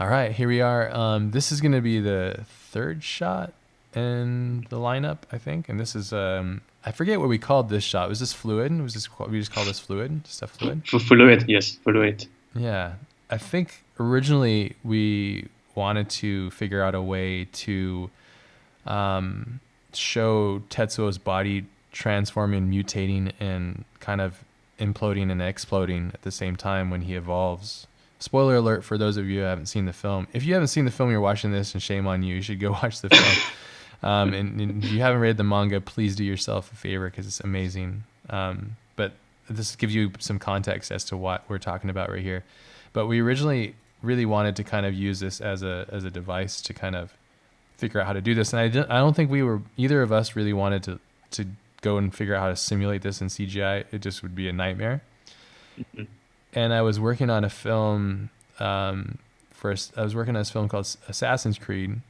All right, here we are. This is going to be the third shot in the lineup, I think. And this is, I forget what we called this shot. Was this fluid? Was this, we just call this fluid? Just a fluid? Fluid, yes, fluid. Yeah. I think originally we wanted to figure out a way to show Tetsuo's body transforming, mutating, and kind of imploding and exploding at the same time when he evolves. Spoiler alert for those of you who haven't seen the film. If you haven't seen the film, you're watching this, and shame on you. You should go watch the film. And if you haven't read the manga, please do yourself a favor because it's amazing. But this gives you some context as to what we're talking about right here. But we originally really wanted to kind of use this as a device to kind of figure out how to do this. And I don't think either of us really wanted to go and figure out how to simulate this in CGI. It just would be a nightmare. Mhm. And I was working on a film first. I was working on this film called Assassin's Creed,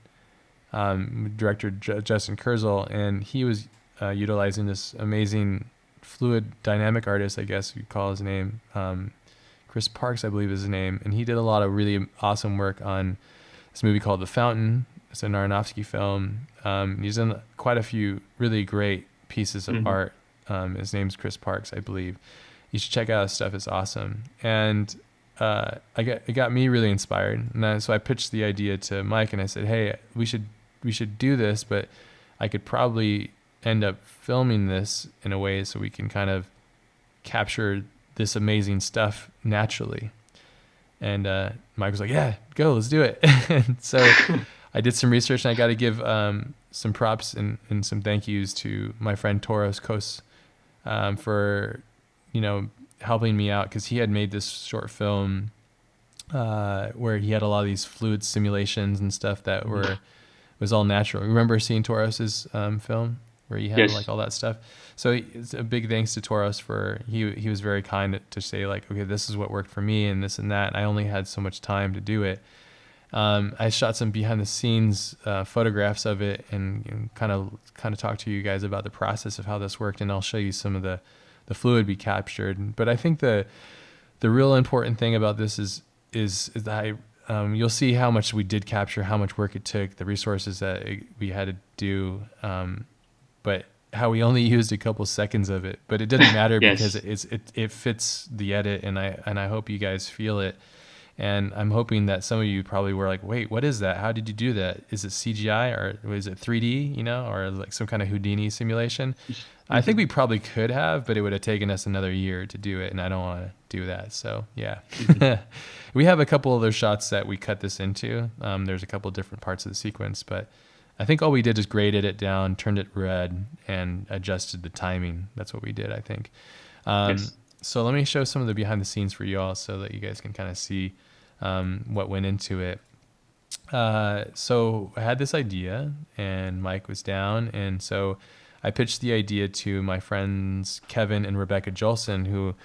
director Justin Kurzel, and he was utilizing this amazing fluid dynamic artist, I guess you call his name, Chris Parks, I believe is his name, and he did a lot of really awesome work on this movie called The Fountain. It's a Aronofsky film. He's done quite a few really great pieces of art. His name's Chris Parks, I believe. You should check out his stuff. It's awesome. And it got me really inspired. And so I pitched the idea to Mike, and I said, hey, we should do this, but I could probably end up filming this in a way so we can kind of capture this amazing stuff naturally. And Mike was like, yeah, go, let's do it. And so I did some research, and I got to give some props and some thank yous to my friend Toros Kos for helping me out, because he had made this short film where he had a lot of these fluid simulations and stuff that was all natural. Remember seeing Toros's film where he had Yes. like all that stuff? So it's a big thanks to Toros for he was very kind to say like, okay, this is what worked for me and this and that. I only had so much time to do it. I shot some behind the scenes photographs of it and kind of talk to you guys about the process of how this worked, and I'll show you some of the fluid we captured. But I think the real important thing about this is that you'll see how much we did capture, how much work it took, the resources that we had to do, but how we only used a couple seconds of it. But it doesn't matter Yes. because it fits the edit, and I hope you guys feel it. And I'm hoping that some of you probably were like, wait, what is that? How did you do that? Is it CGI or is it 3D, or like some kind of Houdini simulation? I think we probably could have, but it would have taken us another year to do it, and I don't want to do that. So, yeah. We have a couple other shots that we cut this into. There's a couple of different parts of the sequence, but I think all we did is graded it down, turned it red, and adjusted the timing. That's what we did, I think. Yes. So let me show some of the behind the scenes for you all so that you guys can kind of see what went into it. So I had this idea, and Mike was down, and so I pitched the idea to my friends Kevin and Rebecca Joelson, who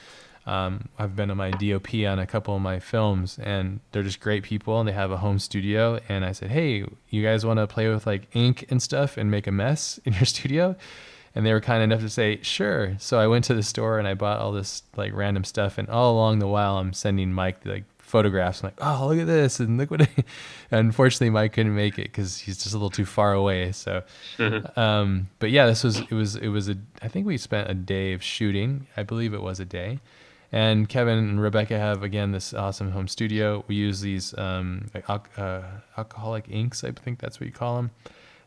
have been on my DOP on a couple of my films, and they're just great people, and they have a home studio. And I said, hey, you guys want to play with like ink and stuff and make a mess in your studio? And they were kind enough to say, sure. So I went to the store and I bought all this like random stuff. And all along the while, I'm sending Mike like photographs. I'm like, oh, look at this. And look what unfortunately, Mike couldn't make it because he's just a little too far away. So, but yeah, I think we spent a day of shooting. I believe it was a day. And Kevin and Rebecca have, again, this awesome home studio. We use these alcoholic inks. I think that's what you call them.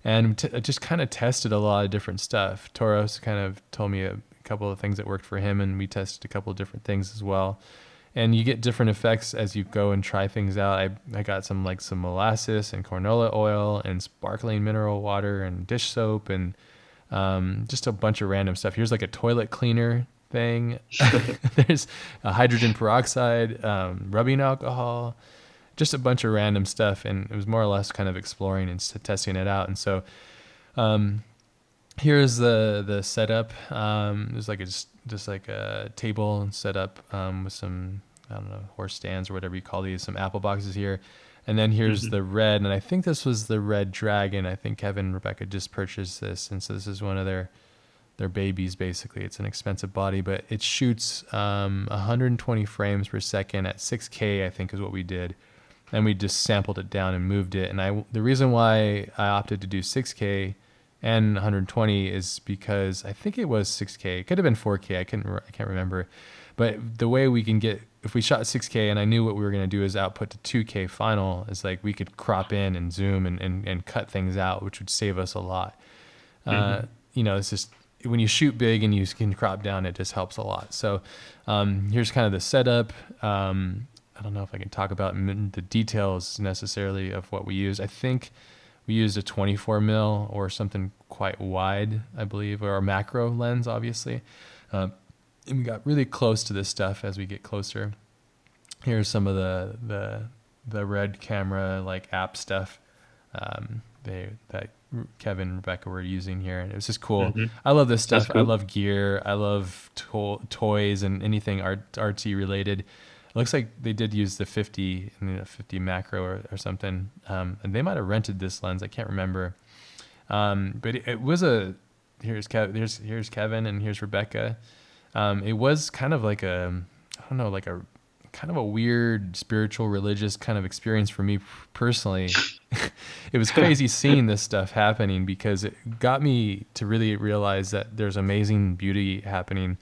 And just kind of tested a lot of different stuff. Toros kind of told me a couple of things that worked for him, and we tested a couple of different things as well. And you get different effects as you go and try things out. I got some molasses and canola oil and sparkling mineral water and dish soap and just a bunch of random stuff. Here's like a toilet cleaner thing. There's a hydrogen peroxide, rubbing alcohol, just a bunch of random stuff, and it was more or less kind of exploring and testing it out. And so here's the setup. There's like just like a table set up with some, I don't know, horse stands or whatever you call these, some apple boxes here. And then here's the red, and I think this was the red dragon. I think Kevin and Rebecca just purchased this, and so this is one of their babies, basically. It's an expensive body, but it shoots 120 frames per second at 6K, I think is what we did. and we just sampled it down and moved it. And the reason why I opted to do 6K and 120 is because I think it was 6K. It could have been 4K. I can't remember. But the way we can get, if we shot 6K and I knew what we were going to do is output to 2K final, is like we could crop in and zoom and cut things out, which would save us a lot. It's just when you shoot big and you can crop down, it just helps a lot. So here's kind of the setup. I don't know if I can talk about the details necessarily of what we use. I think we used a 24 mil or something quite wide, I believe, or a macro lens, obviously. And we got really close to this stuff as we get closer. Here's some of the Red camera like app stuff that Kevin and Rebecca were using here, and it was just cool. I love this stuff. Cool. I love gear. I love toys and anything artsy related. It looks like they did use the 50 macro or something, and they might have rented this lens. I can't remember, but it was here's Kevin and here's Rebecca. It was kind of like a kind of a weird spiritual religious kind of experience for me personally. It was crazy seeing this stuff happening because it got me to really realize that there's amazing beauty happening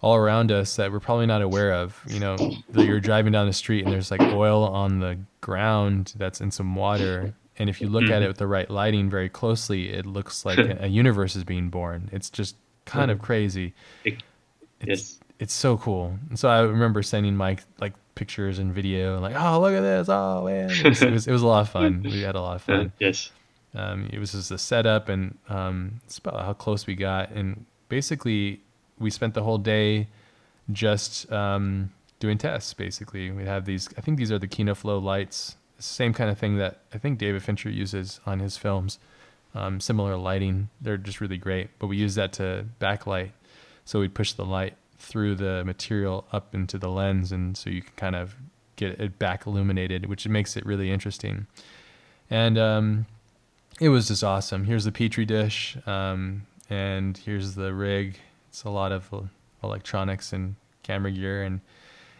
all around us that we're probably not aware of. That you're driving down the street and there's like oil on the ground that's in some water. And if you look at it with the right lighting very closely, it looks like a universe is being born. It's just kind of crazy. It's so cool. And so I remember sending Mike like pictures and video and like, oh, look at this. Oh man. It was a lot of fun. We had a lot of fun. Yes. It was just a setup, and it's about how close we got. And basically we spent the whole day just doing tests. Basically, we have these, I think these are the KinoFlow lights, same kind of thing that I think David Fincher uses on his films. Similar lighting. They're just really great, but we use that to backlight. So we'd push the light through the material up into the lens, and so you can kind of get it back illuminated, which makes it really interesting. And it was just awesome. Here's the Petri dish, and here's the rig. It's a lot of electronics and camera gear, and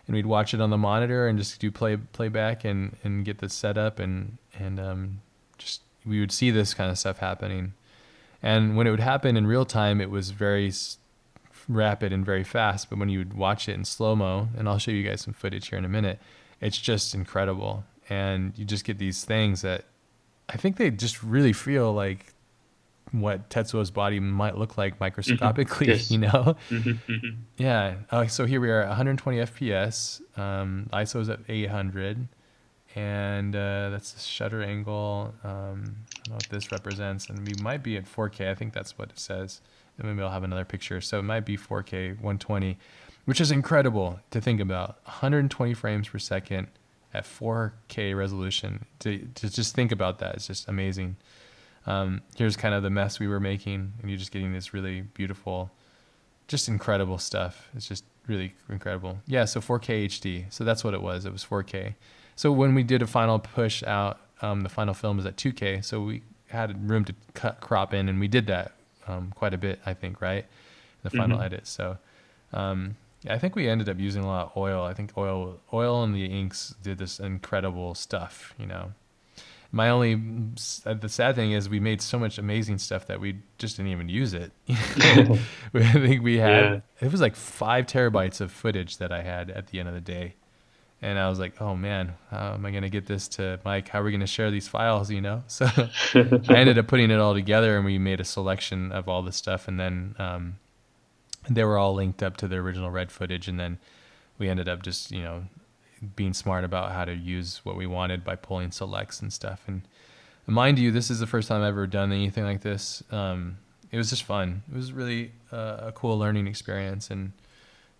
we'd watch it on the monitor and just do playback and get this set up, and just we would see this kind of stuff happening. And when it would happen in real time, it was very rapid and very fast, but when you would watch it in slow-mo, and I'll show you guys some footage here in a minute, it's just incredible. And you just get these things that I think they just really feel like what Tetsuo's body might look like microscopically. Yes. Yeah. So here we are at 120 FPS, ISO is at 800, and that's the shutter angle. I don't know what this represents, and we might be at 4K. I think that's what it says. And maybe I'll have another picture. So it might be 4K 120, which is incredible to think about. 120 frames per second at 4K resolution. To just think about that, it's just amazing. Here's kind of the mess we were making, and you're just getting this really beautiful, just incredible stuff. It's just really incredible. Yeah, so 4K HD. So that's what it was. It was 4K. So when we did a final push out, the final film was at 2K. So we had room to crop in, and we did that quite a bit, I think, right? The final edit. So I think we ended up using a lot of oil. I think oil and the inks did this incredible stuff, the sad thing is we made so much amazing stuff that we just didn't even use it. I think we had, it was like 5 terabytes of footage that I had at the end of the day. And I was like, oh man, how am I going to get this to Mike? How are we going to share these files, So I ended up putting it all together, and we made a selection of all this stuff. And then they were all linked up to the original Red footage. And then we ended up just, being smart about how to use what we wanted by pulling selects and stuff. And mind you, this is the first time I've ever done anything like this. It was just fun. It was really a cool learning experience. And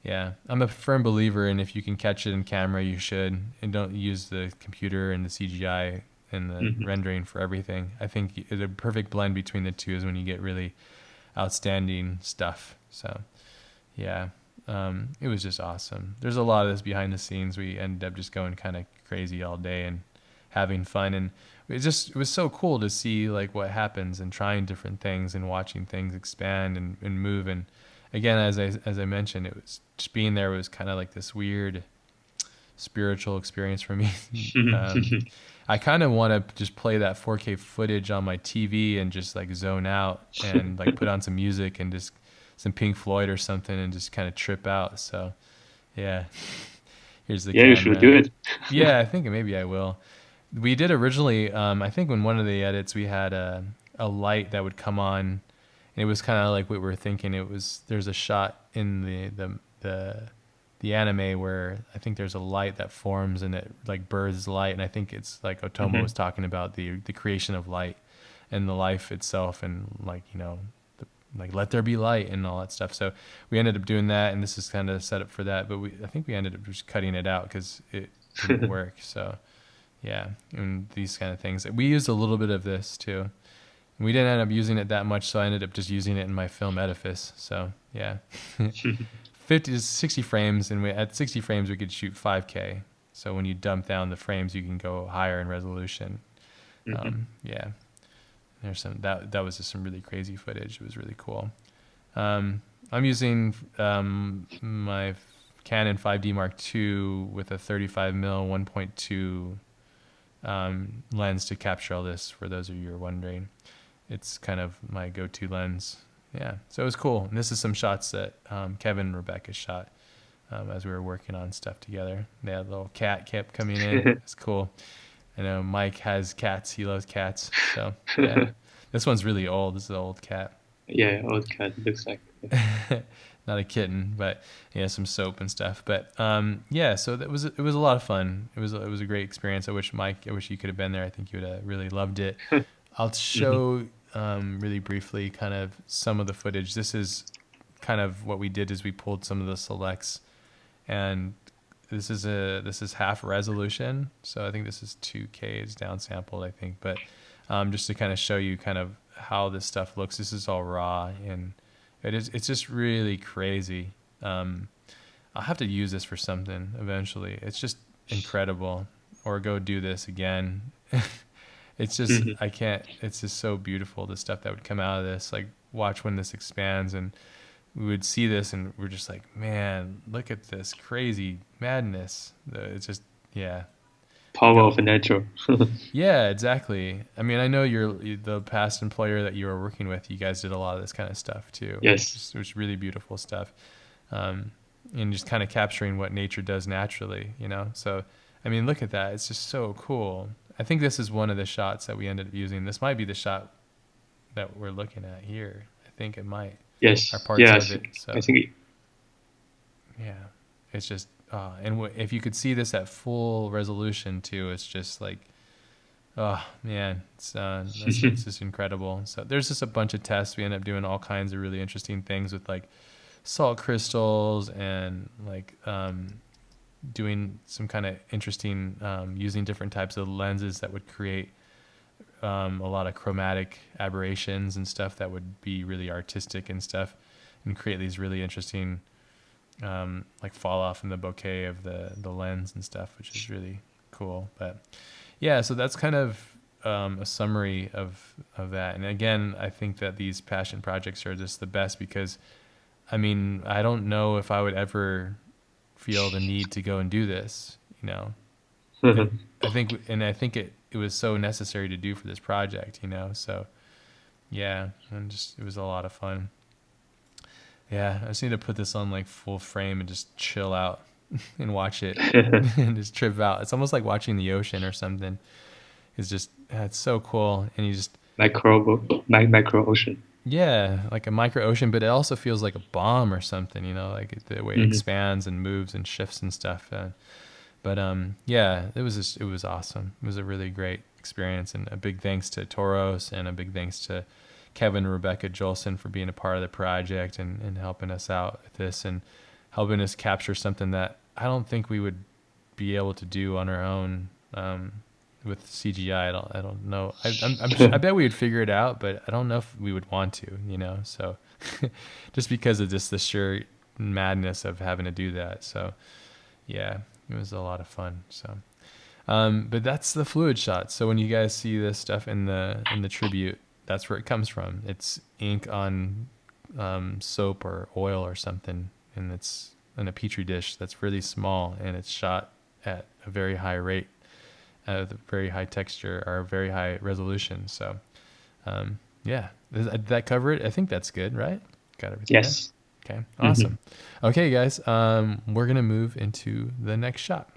yeah, I'm a firm believer in if you can catch it in camera, you should, and don't use the computer and the CGI and the rendering for everything. I think the perfect blend between the two is when you get really outstanding stuff. So yeah, it was just awesome. There's a lot of this behind the scenes. We ended up just going kind of crazy all day and having fun. And it was so cool to see like what happens and trying different things and watching things expand and move. And again, as I mentioned, it was just being there was kind of like this weird spiritual experience for me. I kind of want to just play that 4K footage on my TV and just like zone out and like put on some music and just some Pink Floyd or something and just kind of trip out. So yeah, here's the Yeah, you should camera. do it. Yeah, I think maybe I will. We did originally, I think in one of the edits we had a light that would come on, and it was kind of like what we were thinking. There's a shot in the anime where I think there's a light that forms and it like births light, and I think it's like Otomo was talking about the creation of light and the life itself, and like like let there be light and all that stuff. So we ended up doing that, and this is kind of set up for that. But I think we ended up just cutting it out because it didn't work. So yeah, and these kind of things. We used a little bit of this too. We didn't end up using it that much, so I ended up just using it in my film edifice. So yeah. 50 to 60 frames, and at 60 frames we could shoot 5K. So when you dump down the frames, you can go higher in resolution. Yeah, there's some that was just some really crazy footage. It was really cool. I'm using my Canon 5D Mark II with a 35mm 1.2 lens to capture all this. For those of you who are wondering, it's kind of my go-to lens. Yeah, so it was cool. And this is some shots that Kevin and Rebecca shot as we were working on stuff together. They had a little cat kept coming in. It's cool. I know Mike has cats. He loves cats. So yeah, this one's really old. This is an old cat. Yeah, old cat looks like. Not a kitten, but yeah, some soap and stuff. But yeah, so it was a lot of fun. It was a great experience. I wish you could have been there. I think you would have really loved it. I'll show really briefly kind of some of the footage. This is kind of what we did is we pulled some of the selects, and this is half resolution. So I think this is 2K. It's downsampled, I think. But just to kind of show you kind of how this stuff looks. This is all raw, and it's just really crazy. I'll have to use this for something eventually. It's just incredible. Or go do this again. It's just I can't. It's just so beautiful, the stuff that would come out of this. Like watch when this expands, and we would see this, and we're just like, man, look at this crazy madness. It's just Power of nature. Yeah, exactly. I mean, I know the past employer that you were working with. You guys did a lot of this kind of stuff too. Yes, it was really beautiful stuff, and just kind of capturing what nature does naturally. So I mean, look at that. It's just so cool. I think this is one of the shots that we ended up using. This might be the shot that we're looking at here. I think it might. Yes. Are parts of it. So I think. Yeah, it's just, and if you could see this at full resolution too, it's just like, oh man, it's just incredible. So there's just a bunch of tests. We end up doing all kinds of really interesting things with like salt crystals and like doing some kind of interesting, using different types of lenses that would create a lot of chromatic aberrations and stuff that would be really artistic and stuff, and create these really interesting like fall off in the bokeh of the lens and stuff, which is really cool. But yeah, so that's kind of a summary of that. And again, I think that these passion projects are just the best because, I mean, I don't know if I would ever feel the need to go and do this, I think it was so necessary to do for this project, so yeah, and just, it was a lot of fun. Yeah, I just need to put this on like full frame and just chill out and watch it and just trip out. It's almost like watching the ocean or something. It's so cool. And you just micro ocean. Yeah, like a micro ocean, but it also feels like a bomb or something, like the way it expands and moves and shifts and stuff. But yeah, it was awesome. It was a really great experience, and a big thanks to Toros, and a big thanks to Kevin and Rebecca Joelson for being a part of the project and helping us out with this and helping us capture something that I don't think we would be able to do on our own with CGI. I don't know. I bet we would figure it out, but I don't know if we would want to, So just because of just the sheer madness of having to do that. So yeah, it was a lot of fun. So, but that's the fluid shot. So when you guys see this stuff in the tribute, that's where it comes from. It's ink on soap or oil or something, and it's in a petri dish that's really small, and it's shot at a very high rate, with a very high texture or a very high resolution. So, yeah, did that cover it? I think that's good, right? Got everything. Yes. There? Okay, awesome. Okay, guys, we're gonna move into the next shot.